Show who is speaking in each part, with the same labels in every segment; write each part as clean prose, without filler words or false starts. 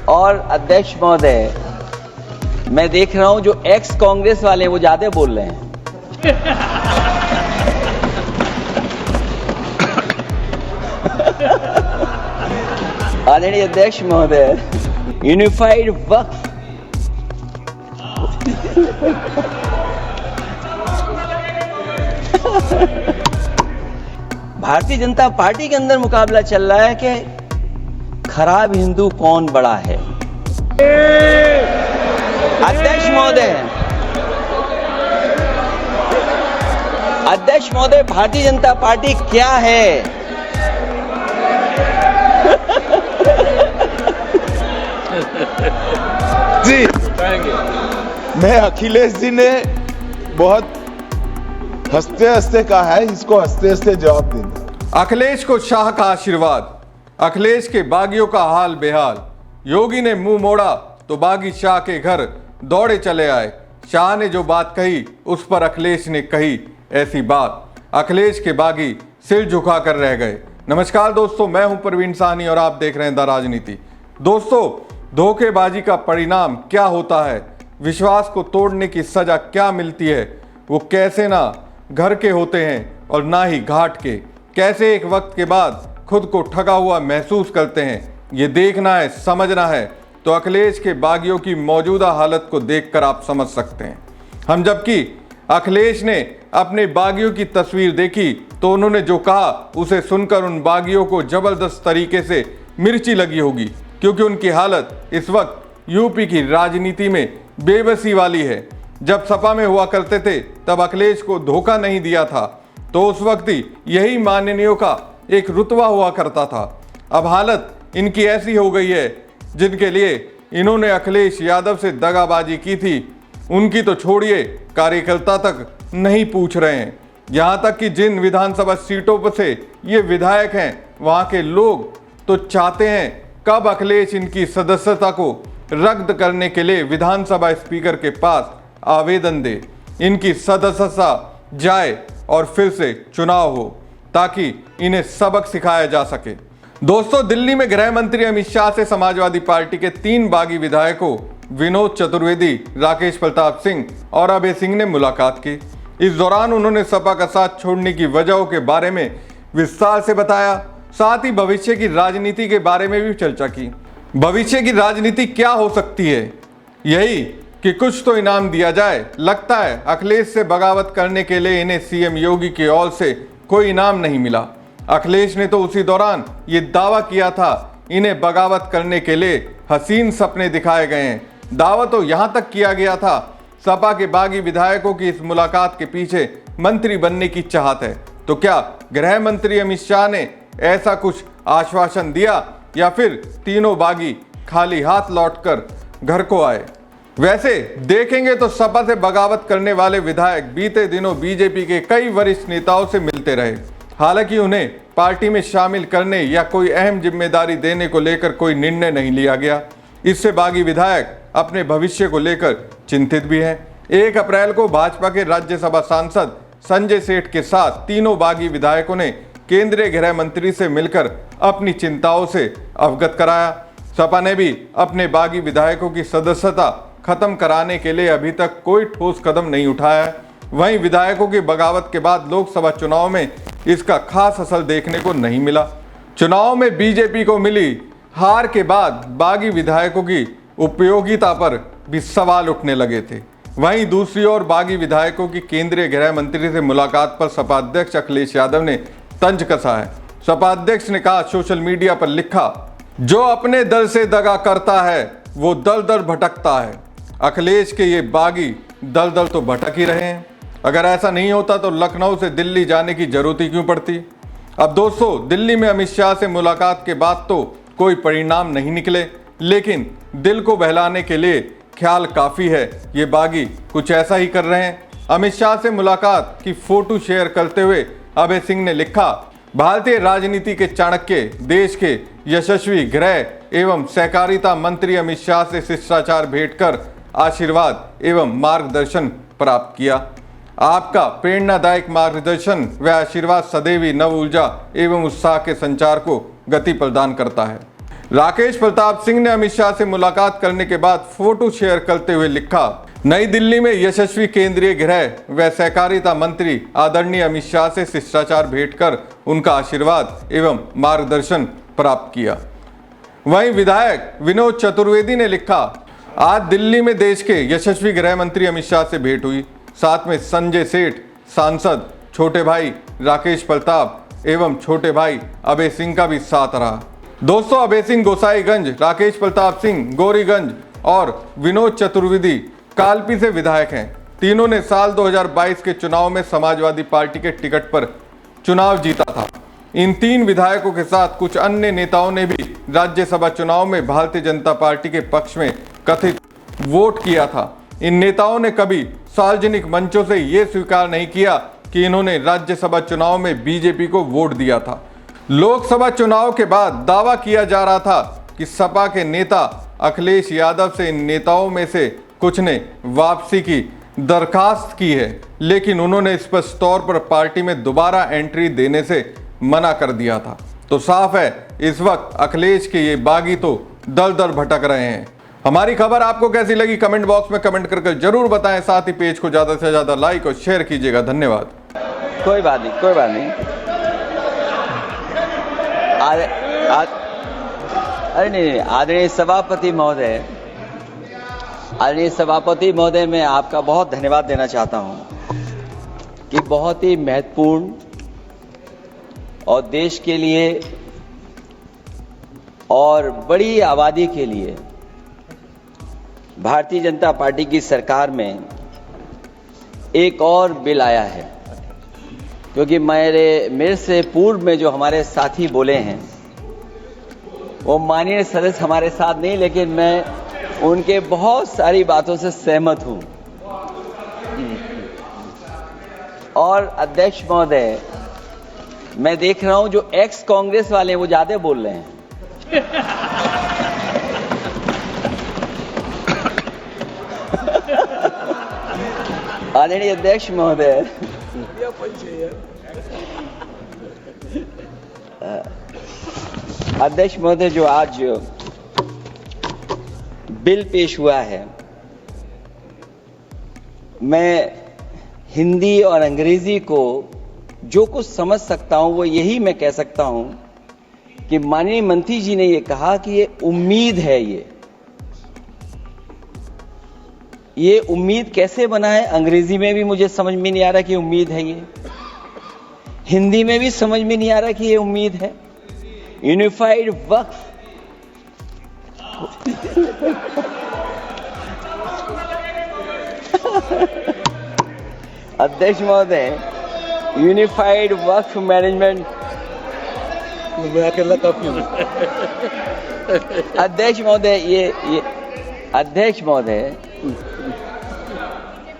Speaker 1: और अध्यक्ष महोदय, मैं देख रहा हूं जो एक्स कांग्रेस वाले हैं वो ज्यादा बोल रहे हैं। आदरणीय अध्यक्ष महोदय, यूनिफाइड वक्फ भारतीय जनता पार्टी के अंदर मुकाबला चल रहा है कि खराब हिंदू कौन बड़ा है। अध्यक्ष महोदय, भारतीय जनता पार्टी क्या है?
Speaker 2: जी, मैं अखिलेश जी ने बहुत हंसते हंसते कहा है, इसको हंसते हंसते जवाब देना।
Speaker 3: अखिलेश को शाह का आशीर्वाद, अखिलेश के बागियों का हाल बेहाल। योगी ने मुंह मोड़ा तो बागी शाह के घर दौड़े चले आए। शाह ने जो बात कही उस पर अखिलेश ने कही ऐसी बात। अखिलेश के बागी सिर झुका कर रह गए। नमस्कार दोस्तों, मैं हूं प्रवीण साहनी और आप देख रहे हैं द राजनीति। दोस्तों, धोखेबाजी का परिणाम क्या होता है, विश्वास को तोड़ने की सजा क्या मिलती है, वो कैसे ना घर के होते हैं और ना ही घाट के, कैसे एक वक्त के बाद खुद को ठगा हुआ महसूस करते हैं, ये देखना है, समझना है तो अखिलेश के बागियों की मौजूदा हालत को देखकर आप समझ सकते हैं। हम जबकि अखिलेश ने अपने बागियों की तस्वीर देखी तो उन्होंने जो कहा उसे सुनकर उन बागियों को जबरदस्त तरीके से मिर्ची लगी होगी, क्योंकि उनकी हालत इस वक्त यूपी की राजनीति में बेबसी वाली है। जब सपा में हुआ करते थे तब अखिलेश को धोखा नहीं दिया था तो उस वक्त ही यही माननीयों का एक रुतबा हुआ करता था। अब हालत इनकी ऐसी हो गई है जिनके लिए इन्होंने अखिलेश यादव से दगाबाजी की थी, उनकी तो छोड़िए, कार्यकर्ता तक नहीं पूछ रहे हैं। यहाँ तक कि जिन विधानसभा सीटों पर से ये विधायक हैं वहाँ के लोग तो चाहते हैं कब अखिलेश इनकी सदस्यता को रद्द करने के लिए विधानसभा स्पीकर के पास आवेदन दे, इनकी सदस्यता जाए और फिर से चुनाव हो ताकि इन्हें सबक सिखाया जा सके। दोस्तों, दिल्ली में गृह मंत्री अमित शाह से समाजवादी पार्टी के 3 बागी विधायकों विनोद चतुर्वेदी, राकेश प्रताप सिंह और अभय सिंह ने मुलाकात की। इस दौरान उन्होंने सपा का साथ छोड़ने की वजहों के बारे में विस्तार से बताया, साथ ही भविष्य की राजनीति के बारे में भी चर्चा की। भविष्य की राजनीति क्या हो सकती है? यही कि कुछ तो इनाम दिया जाए। लगता है अखिलेश से बगावत करने के लिए इन्हें सीएम योगी की ओर से कोई इनाम नहीं मिला। अखिलेश ने तो उसी दौरान ये दावा किया था इन्हें बगावत करने के लिए हसीन सपने दिखाए गए हैं। दावा तो यहाँ तक किया गया था सपा के बागी विधायकों की इस मुलाकात के पीछे मंत्री बनने की चाहत है। तो क्या गृह मंत्री अमित शाह ने ऐसा कुछ आश्वासन दिया या फिर तीनों बागी खाली हाथ लौटकर घर को आए? वैसे देखेंगे तो सपा से बगावत करने वाले विधायक बीते दिनों बीजेपी के कई वरिष्ठ नेताओं से मिलते रहे। हालांकि उन्हें पार्टी में शामिल करने या कोई अहम जिम्मेदारी देने को लेकर कोई निर्णय नहीं लिया गया। इससे बागी विधायक अपने भविष्य को लेकर चिंतित भी हैं। 1 अप्रैल को भाजपा के राज्यसभा सांसद संजय सेठ के साथ तीनों बागी विधायकों ने केंद्रीय गृह मंत्री से मिलकर अपनी चिंताओं से अवगत कराया। सपा ने भी अपने बागी विधायकों की सदस्यता खत्म कराने के लिए अभी तक कोई ठोस कदम नहीं उठाया है। वहीं विधायकों की बगावत के बाद लोकसभा चुनाव में इसका खास असर देखने को नहीं मिला। चुनाव में बीजेपी को मिली हार के बाद बागी विधायकों की उपयोगिता पर भी सवाल उठने लगे थे। वहीं दूसरी ओर बागी विधायकों की केंद्रीय गृह मंत्री से मुलाकात पर सपा अध्यक्ष अखिलेश यादव ने तंज कसा है। सपा अध्यक्ष ने कहा, सोशल मीडिया पर लिखा, जो अपने दल से दगा करता है वो दल दल भटकता है। अखिलेश के ये बागी दल दल तो भटक ही रहे हैं। अगर ऐसा नहीं होता तो लखनऊ से दिल्ली जाने की जरूरत ही क्यों पड़ती? अब दोस्तों, दिल्ली में अमित शाह से मुलाकात के बाद तो कोई परिणाम नहीं निकले, लेकिन दिल को बहलाने के लिए ख्याल काफ़ी है। ये बागी कुछ ऐसा ही कर रहे हैं। अमित शाह से मुलाकात की फोटो शेयर करते हुए अभय सिंह ने लिखा, भारतीय राजनीति के चाणक्य, देश के यशस्वी गृह एवं सहकारिता मंत्री अमित शाह से शिष्टाचार भेंट कर आशीर्वाद एवं मार्गदर्शन प्राप्त किया। आपका प्रेरणादायक मार्गदर्शन व आशीर्वाद सदैव नव ऊर्जा एवं उत्साह के संचार को गति प्रदान करता है। राकेश प्रताप सिंह ने अमित शाह से मुलाकात करने के बाद फोटो शेयर करते हुए लिखा, नई दिल्ली में यशस्वी केंद्रीय गृह व सहकारिता मंत्री आदरणीय अमित शाह से शिष्टाचार भेंट कर उनका आशीर्वाद एवं मार्गदर्शन प्राप्त किया। वहीं विधायक विनोद चतुर्वेदी ने लिखा, आज दिल्ली में देश के यशस्वी गृह मंत्री अमित शाह से भेंट हुई, साथ में संजय सेठ, सांसद, छोटे भाई राकेश प्रताप एवं छोटे भाई अभय सिंह का भी साथ रहा। दोस्तों, अभय सिंह गोसाईगंज, राकेश प्रताप सिंह गोरीगंज और विनोद चतुर्वेदी कालपी से विधायक हैं। तीनों ने साल 2022 के चुनाव में समाजवादी पार्टी के टिकट पर चुनाव जीता था। इन 3 विधायकों के साथ कुछ अन्य नेताओं ने भी राज्यसभा चुनाव में भारतीय जनता पार्टी के पक्ष में कथित वोट किया था। इन नेताओं ने कभी सार्वजनिक मंचों से यह स्वीकार नहीं किया कि इन्होंने राज्यसभा चुनाव में बीजेपी को वोट दिया था। लोकसभा चुनाव के बाद दावा किया जा रहा था कि सपा के नेता अखिलेश यादव से इन नेताओं में से कुछ ने वापसी की दरखास्त की है, लेकिन उन्होंने स्पष्ट तौर पर पार्टी में दोबारा एंट्री देने से मना कर दिया था। तो साफ है, इस वक्त अखिलेश के ये बागी तो दल दल भटक रहे हैं। हमारी खबर आपको कैसी लगी कमेंट बॉक्स में कमेंट करके जरूर बताएं। साथ ही पेज को ज्यादा से ज्यादा लाइक और शेयर कीजिएगा। धन्यवाद।
Speaker 1: कोई बात नहीं, कोई बात नहीं। अरे नहीं, आदरणीय सभापति महोदय, मैं आपका बहुत धन्यवाद देना चाहता हूं कि बहुत ही महत्वपूर्ण और देश के लिए और बड़ी आबादी के लिए भारतीय जनता पार्टी की सरकार में एक और बिल आया है। क्योंकि मेरे से पूर्व में जो हमारे साथी बोले हैं वो माननीय सदस्य हमारे साथ नहीं, लेकिन मैं उनके बहुत सारी बातों से सहमत हूं। और अध्यक्ष महोदय, मैं देख रहा हूं जो एक्स कांग्रेस वाले हैं वो ज्यादा बोल रहे हैं। आदरणीय अध्यक्ष महोदय, जो आज बिल पेश हुआ है, मैं हिंदी और अंग्रेजी को जो कुछ समझ सकता हूं वो यही मैं कह सकता हूं कि माननीय मंत्री जी ने ये कहा कि ये उम्मीद है। ये उम्मीद कैसे बनाए, अंग्रेजी में भी मुझे समझ में नहीं आ रहा कि उम्मीद है, ये हिंदी में भी समझ में नहीं आ रहा कि ये उम्मीद है। यूनिफाइड वक्फ अध्यक्ष महोदय, यूनिफाइड वक्फ मैनेजमेंट, अध्यक्ष महोदय, ये अध्यक्ष महोदय,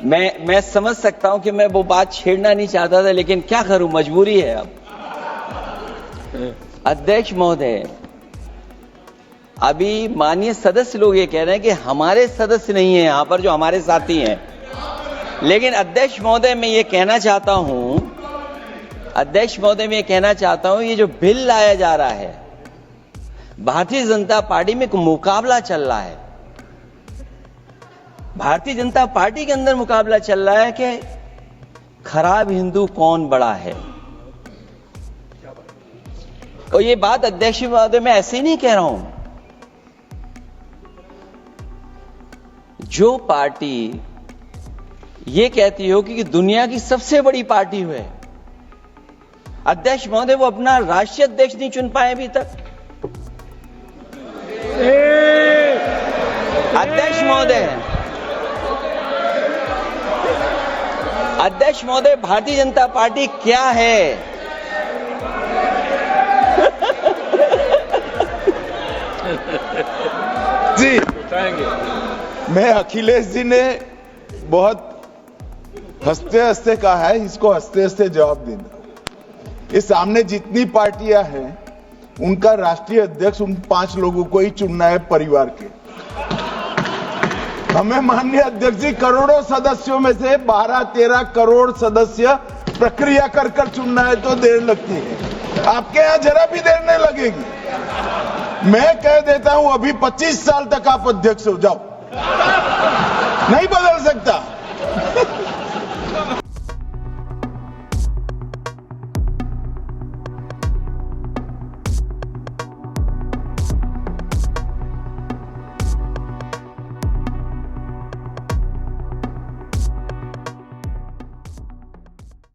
Speaker 1: मैं समझ सकता हूं कि मैं वो बात छेड़ना नहीं चाहता था, लेकिन क्या करूं, मजबूरी है अब। अध्यक्ष महोदय, अभी माननीय सदस्य लोग ये कह रहे हैं कि हमारे सदस्य नहीं है यहां पर जो हमारे साथी हैं, लेकिन अध्यक्ष महोदय मैं ये कहना चाहता हूं, ये जो बिल लाया जा रहा है, भारतीय जनता पार्टी में एक मुकाबला चल रहा है। भारतीय जनता पार्टी के अंदर मुकाबला चल रहा है कि खराब हिंदू कौन बड़ा है। और ये बात अध्यक्ष महोदय मैं ऐसे ही नहीं कह रहा हूं। जो पार्टी ये कहती हो कि दुनिया की सबसे बड़ी पार्टी है, अध्यक्ष महोदय वो अपना राष्ट्रीय अध्यक्ष नहीं चुन पाए अभी तक। अध्यक्ष महोदय, भारतीय जनता पार्टी क्या है?
Speaker 2: जी, मैं अखिलेश जी ने बहुत हंसते हंसते कहा है, इसको हंसते हंसते जवाब देना। इस सामने जितनी पार्टियां हैं उनका राष्ट्रीय अध्यक्ष उन 5 लोगों को ही चुनना है परिवार के। हमें माननीय अध्यक्ष जी करोड़ों सदस्यों में से 12-13 करोड़ सदस्य प्रक्रिया कर चुनना है तो देर लगती है। आपके यहां जरा भी देर नहीं लगेगी। मैं कह देता हूं अभी 25 साल तक आप अध्यक्ष हो जाओ, नहीं बदल सकते।